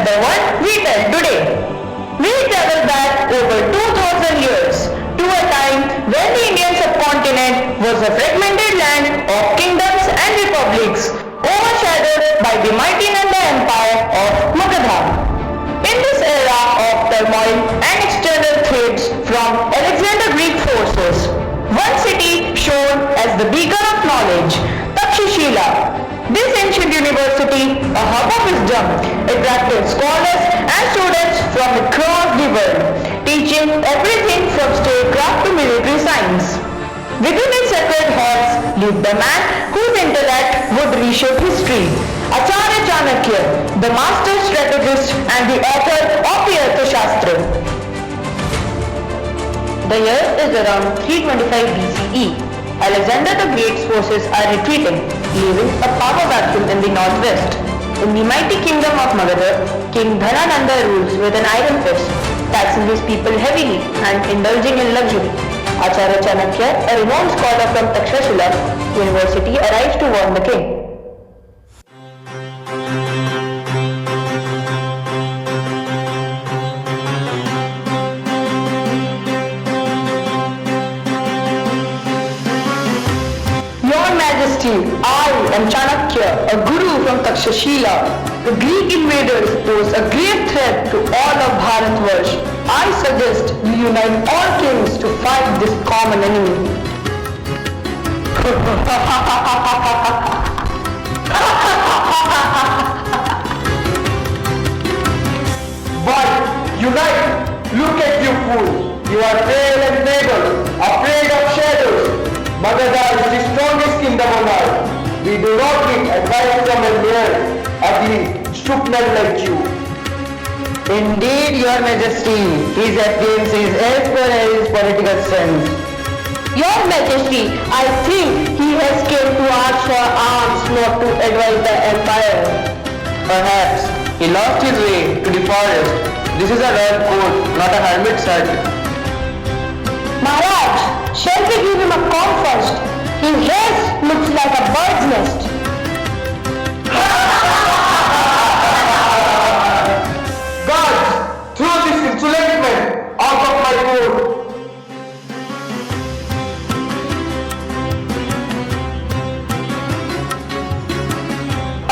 the one we tell today. We travel back over 2000 years to a time when the Indian subcontinent was a fragmented land of kingdoms and republics, overshadowed by the mighty Nanda Empire of Magadha. In this era of turmoil and external threats from Alexander Greek forces, one city shone as the beacon of knowledge, Takshashila. This ancient university, a hub of wisdom, attracted scholars and students from across the world, teaching everything from statecraft to military science. Within its sacred halls lived the man whose intellect would reshape history, Acharya Chanakya, the master strategist and the author of the Arthashastra. The year is around 325 BCE. Alexander the Great's forces are retreating, leaving a power vacuum in the northwest. In the mighty kingdom of Magadha, King Dhanananda rules with an iron fist, taxing his people heavily and indulging in luxury. Acharya Chanakya, a renowned scholar from Takshashila University, arrives to warn the king. I am Chanakya, a guru from Takshashila. The Greek invaders pose a grave threat to all of Bharatvarsh. I suggest we unite all kings to fight this common enemy. But unite! Look at you fools! You are pale and feeble, afraid of shadows. Magadha is the strongest kingdom on earth. We do not need advice from a mere, ugly, stupid like you. Indeed, your majesty, his appearance is as per his political sense. Your majesty, I think he has came to ask for arms, not to advise the empire. Perhaps he lost his way to the forest. This is a royal court, not a hermit's hut. Maharaj, shall we give him a call first? His dress looks like a bird's nest. Guards, throw this insolent man out of my court.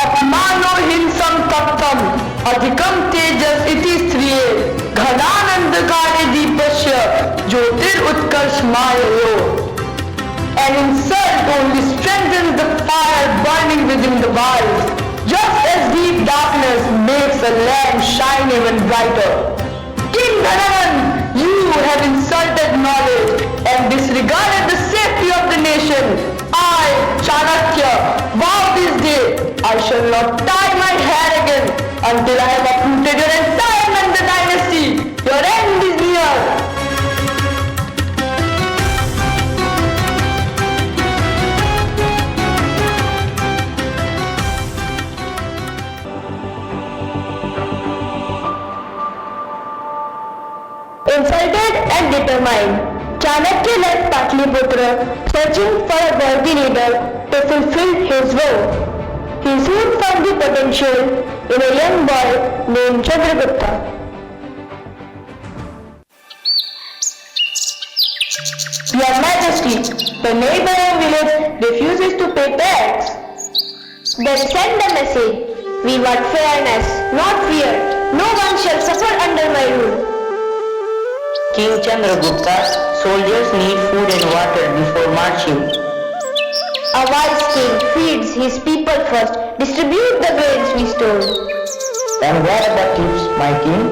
अपमानो हिंसम तप्तम अधिकम तेजस इति स्त्रिये घनानंदकारे दीपस्य ज्योतिर उत्कर्ष मायो. An insult only strengthens the fire burning within the walls, just as deep darkness makes a lamp shine even brighter. King Dhananand, you have insulted knowledge and disregarded the safety of the nation. I, Chanakya, vow this day I shall not tie my hair again until I have uprooted your entire Nanda dynasty. Your end is near. Insulted and determined, Chanakya left Patliputra searching for a worthy leader to fulfill his will. He soon found the potential in a young boy named Chandragupta. Your Majesty, the neighboring village refuses to pay tax. Then send a message. We want fairness, not fear. No one shall suffer under my rule. King Chandragupta, soldiers need food and water before marching. A wise king feeds his people first, distribute the grains we store. And what about thieves, my king?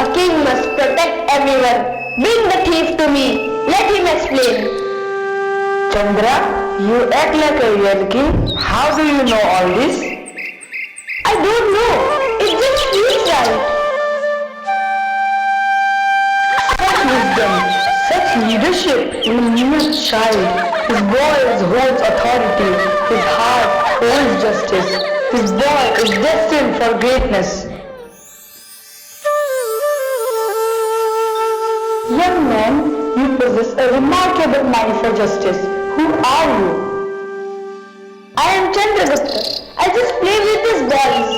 A king must protect everyone. Bring the thief to me. Let him explain. Chandra, you act like a real king. How do you know all this? I don't know. It just feels right. Such wisdom, such leadership in a mere child. His voice holds authority. His heart holds justice. His boy is destined for greatness. Young man, you possess a remarkable mind for justice. Who are you? I am Chandragupta. I just play with these boys.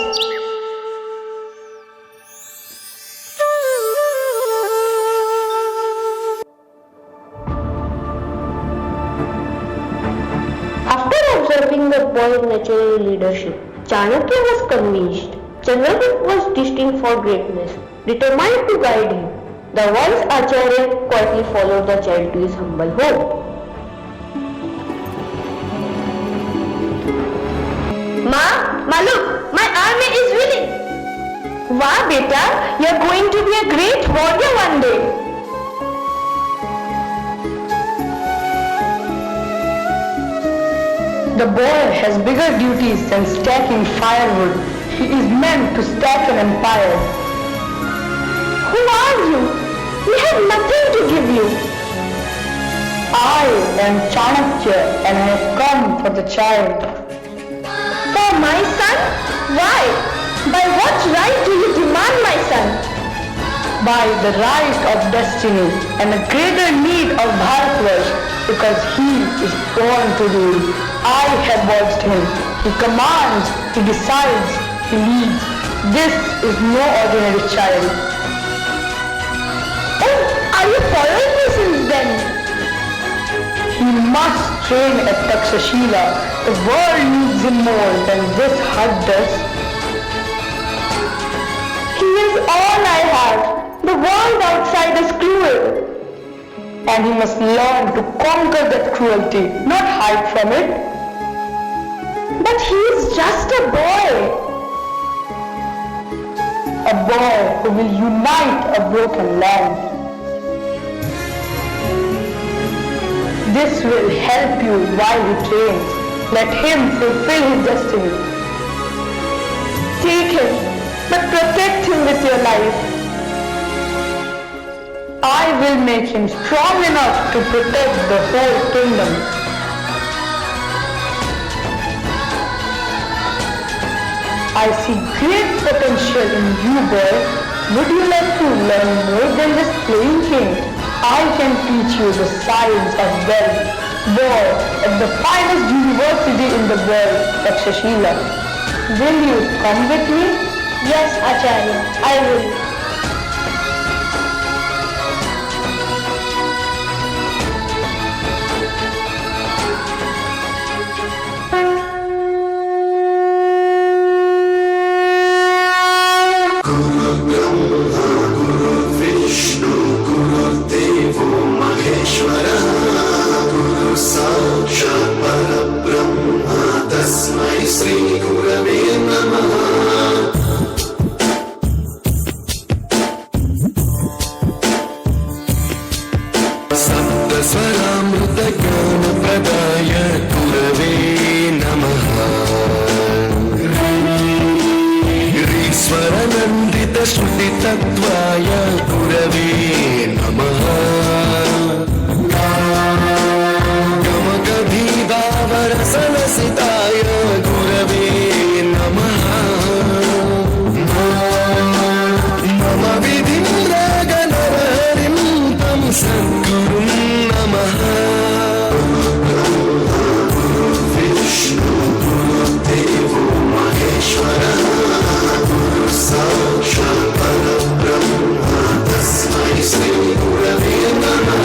natural leadership. Chanakya was convinced Chandragupta was destined for greatness, determined to guide him. The wise Acharya quietly followed the child to his humble home. Look, my army is willing. Wow, beta, you're going to be a great warrior one day. The boy has bigger duties than stacking firewood. He is meant to stack an empire. Who are you? We have nothing to give you. I am Chanakya and I have come for the child. For my son? Why? By what right do you demand my son? By the right of destiny and a greater need of Bharatvarsh, because he is born to rule. I have watched him. He commands, he decides, he leads. This is no ordinary child. Oh, are you following me since then? He must train at Takshashila. The world needs him more than this hut does. He is all I have. The world outside is cruel. And he must learn to conquer that cruelty, not hide from it. But he is just a boy. A boy who will unite a broken land. This will help you while he trains. Let him fulfill his destiny. Take him, but protect him with your life. I will make him strong enough to protect the whole kingdom. I see great potential in you, boy. Would you like to learn more than just playing king? I can teach you the science of wealth, war at the finest university in the world, Takshashila. Will you come with me? Yes, Acharya, I will. श्रुतितत्त्वाय गुरवे नमः गमगभीभावरसलसिताय गुरवे नमः मम विधिं रागनरहरिं तं सद्गुरुं नमः विष्णु गुरुदेवो महेश्वरः साक्षात् परब्रह्म तस्मै श्री गुरवे नमः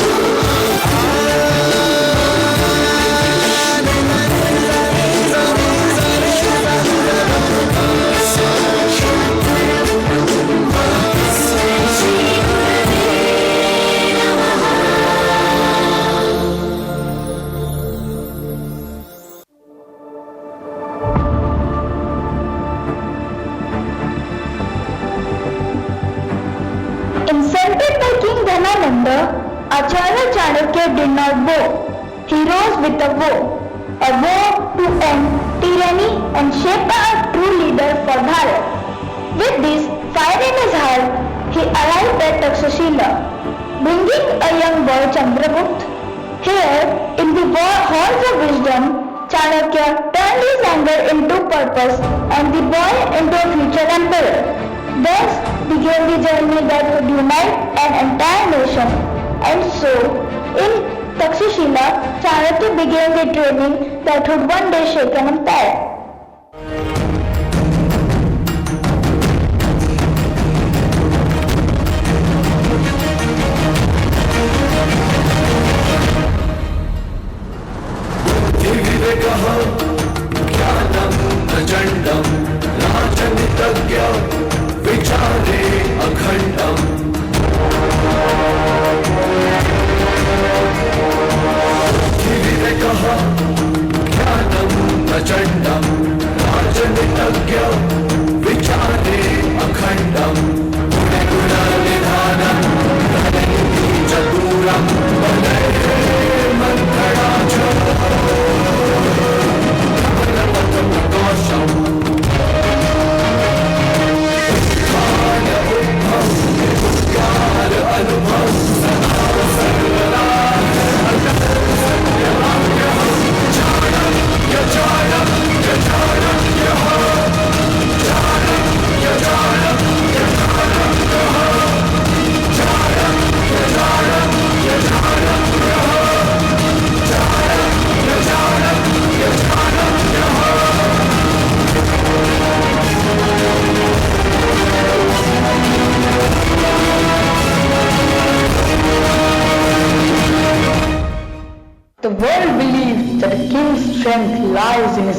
Insulted by King Dhanananda, Acharya Chanakya did not bow. He rose with a vow to end tyranny and shape a true leader for Bharat. With this fire in his heart, he arrived at Takshashila, bringing a young boy Chandragupta. Here, in the halls of wisdom, Chanakya turned his anger into purpose and the boy into a future emperor. Thus began the journey that would unite an entire nation. And so, in Takshashila, Chanakya began the training that would one day shake an empire. ज्ञानम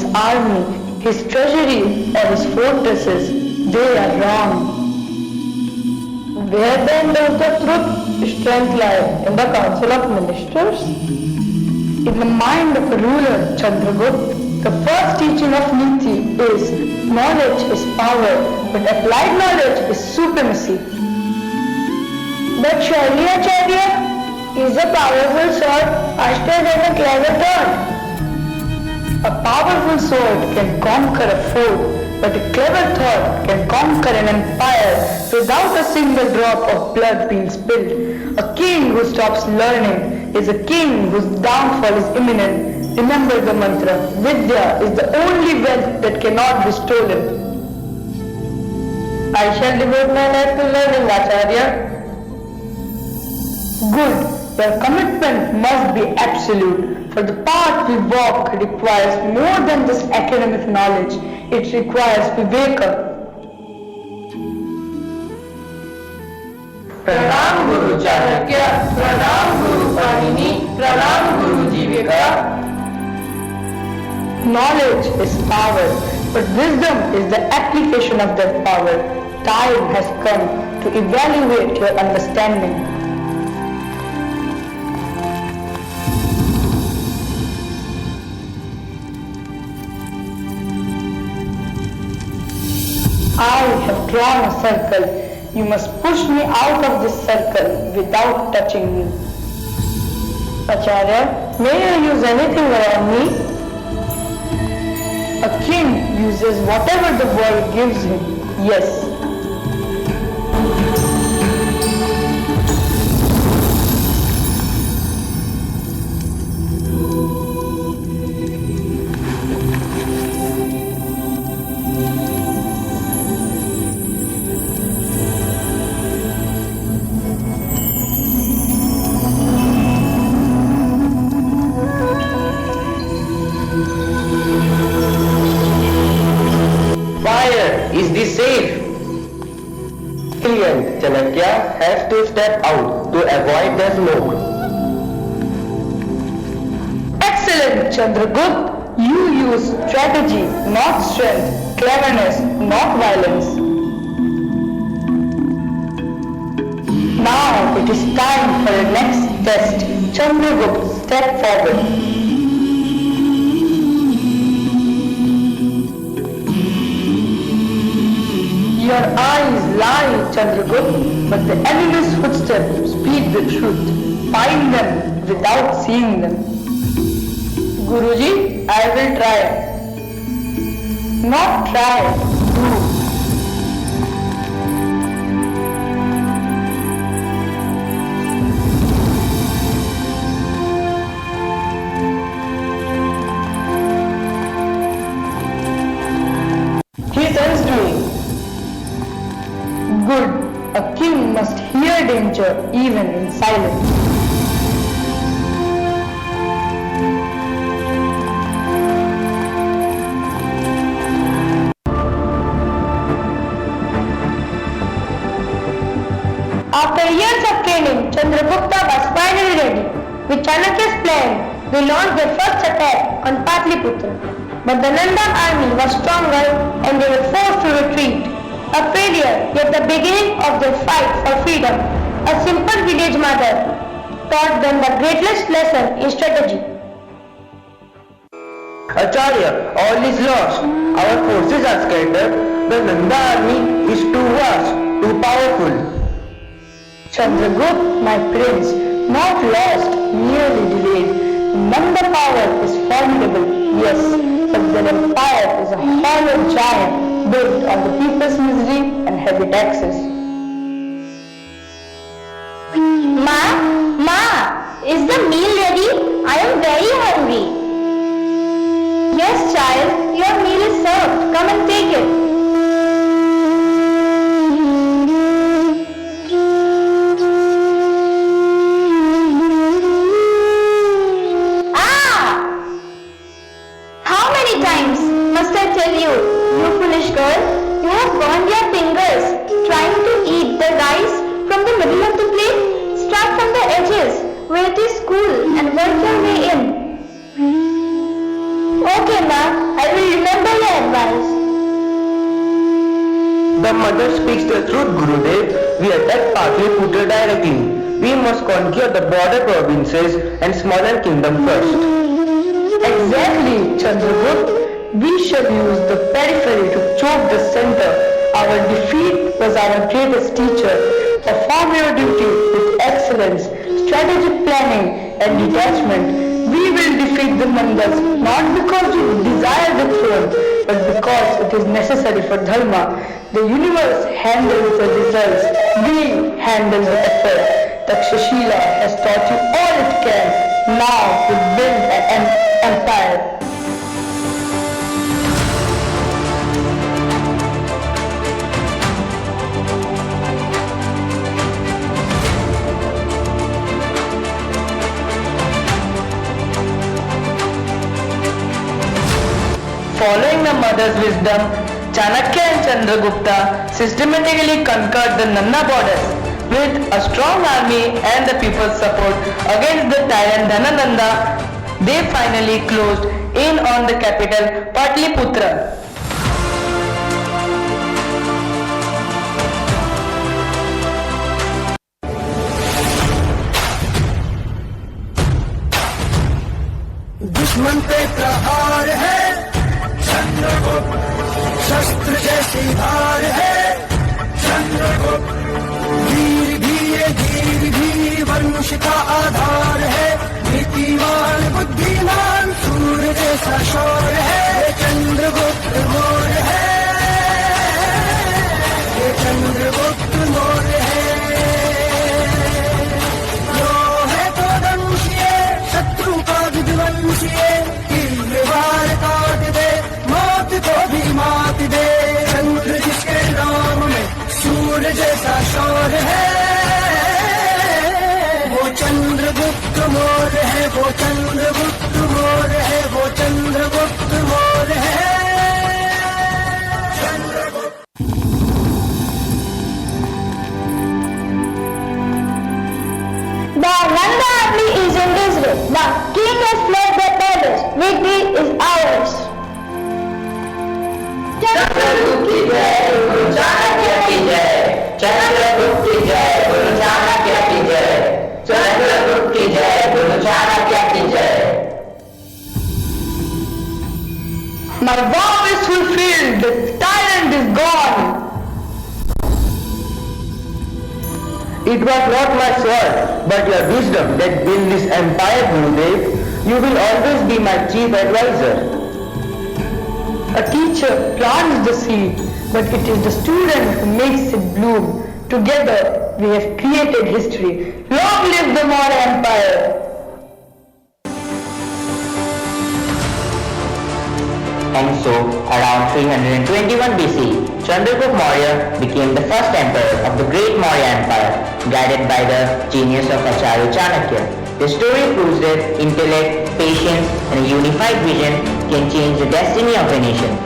his army, his treasury, or his fortresses. They are wrong. Where then does the truth strength lie? In the council of ministers? In the mind of a ruler, Chandragupta, the first teaching of Niti is knowledge is power, but applied knowledge is supremacy. But surely, Acharya, is a powerful sword faster than a clever thought? A powerful sword can conquer a fort, but a clever thought can conquer an empire without a single drop of blood being spilled. A king who stops learning is a king whose downfall is imminent. Remember the mantra, Vidya is the only wealth that cannot be stolen. I shall devote my life to learning, Acharya. Good, your commitment must be absolute, for the path we walk requires more than just academic knowledge, it requires viveka. Pranam Guru Chanakya, Pranam Guru Panini, Pranam Guru Jivika. Knowledge is power, but wisdom is the application of that power. Time has come to evaluate your understanding. I have drawn a circle. You must push me out of this circle without touching me. Acharya, may I use anything around me? A king uses whatever the world gives him. Yes. Is this safe? Brilliant. Chanakya has to step out to avoid the smoke. Excellent, Chandragupta. You use strategy, not strength, cleverness, not violence. Now it is time for the next test. Chandragupta, step forward. Your eyes lie, Chandragupta, but the enemy's footsteps speak the truth. Find them without seeing them. Guruji, I will try. Not try, do. He is doing. Good. A king must hear danger even in silence. After years of training, Chandragupta was finally ready. With Chanakya's plan, they launched their first attack on Patliputra. But the Nandan army was stronger and they were forced to retreat. A failure, yet the beginning of their fight for freedom. A simple village mother taught them the greatest lesson in strategy. Acharya, all is lost. Our forces are scattered. The Nanda army is too vast, too powerful. Chandragupta, my prince, not lost, merely delayed. Nanda power is formidable, yes, but their empire is a hollow giant built on the people's misery and heavy taxes. Ma, is the meal ready? I am very hungry. Yes, child, your meal is served. Come and take it. Okay, ma'am, I will remember your advice. The mother speaks the truth, Gurudev. We attack Patliputra directly. We must conquer the border provinces and smaller kingdom first. Exactly, Chandragupta. We shall use the periphery to choke the center. Our defeat was our greatest teacher. Perform your duty with excellence, strategic planning and detachment. We will defeat the Mandals not because you desire the throne, but because it is necessary for Dharma. The universe handles the results. We handle the effort. Takshashila has taught you all it can. Now we build an empire. Following the mother's wisdom, Chanakya and Chandragupta systematically conquered the Nanda borders. With a strong army and the people's support against the tyrant Dhanananda, they finally closed in on the capital Patliputra. दुश्मन पे प्रहार है चंद्रगुप्त, शस्त्र जैसी धार है चंद्रगुप्त, वीर भी ये धीर भी वंश का आधार है, नीतिवान बुद्धिमान सूर्य जैसा शौर्य है, ये चंद्रगुप्त मौर्य है, ये चंद्रगुप्त मौर्य है। यो है तो दंशीय शत्रु का विध्वंसीय, तीव्र वार काट दे मौत को भी मात दे, चंद्र जिसके नाम में सूर्य जैसा शौर्य है, वो चंद्रगुप्त मौर्य है, वो चंद्रगुप्त मौर्य है, वो चंद्रगुप्त मौर्य है। The Nanda army is in Israel. The king has fled the palace. Victory is ours. Chandragupta ki jai, Guru Chanakya ki jai. Chandragupta ki jai, Guru Chanakya ki jai. Chandragupta ki jai, Guru Chanakya ki jai. My vow is fulfilled. The tyrant is gone. It was not my sword, but your wisdom that built this empire, Gurudev. You will always be my chief advisor. A teacher plants the seed, but it is the student who makes it bloom. Together, we have created history. Long live the Maurya Empire! And so, around 321 BC, Chandragupta Maurya became the first emperor of the great Maurya Empire, guided by the genius of Acharya Chanakya. The story proves that intellect, patience, and a unified vision can change the destiny of a nation.